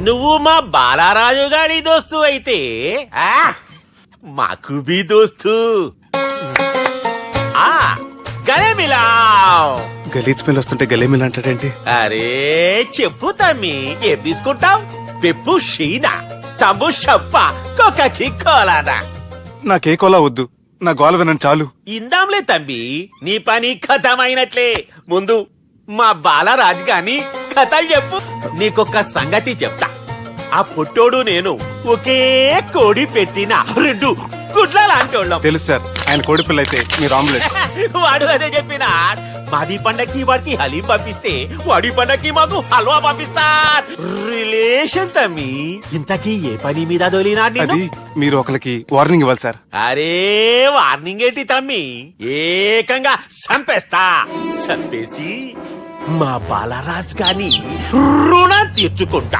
నువ్వు మా బాలారాజు గారి దోస్తు అయితే మాకు బి దోస్తు గలే మిలావ్. గలీజ్ స్మెల్ వస్తుంటే గలేమిల్ అంటాడేంటి? అరే చెప్పు తమ్మి, ఏం తీసుకుంటావు? పెప్పు షీనా, తమ్ము షప్ప, కొకకి కోలానా? నాకే కోలా వద్దు, నా గోల వినండి చాలు. ఇందాంలే తమ్మి, నీ పని ఖతమైనట్లే. ముందు మా బాలరాజ్ గాని కథలు చెప్పు. నీకొక్క సంగతి చెప్తా. ఆ పుట్టోడు నేను ఒకే కోడి పెట్టిన 2 గుడ్ల లాంటోళ్ళం. తెలుసు సార్, ఆయన కోడి పిల్ల అయితే మీరు ఆమ్లెట్. వాడు అదే చెప్పినా. మాది పండక్కి వాడికి హలీం పంపిస్తే వాడి పండక్కి మాకు హల్వా పంపిస్తా. రిలేషన్ తమ్మి. ఇంతకీ ఏ పని మీద దొలినా? అది మీరు ఒకరికి వార్నింగ్ ఇవ్వాలి సార్. అరే వార్నింగ్ ఏంటి తమ్మి, ఏకంగా చంపేస్తా. చంపేసి మా బాలరాజ్ గాని రుణం తీర్చుకుంటా.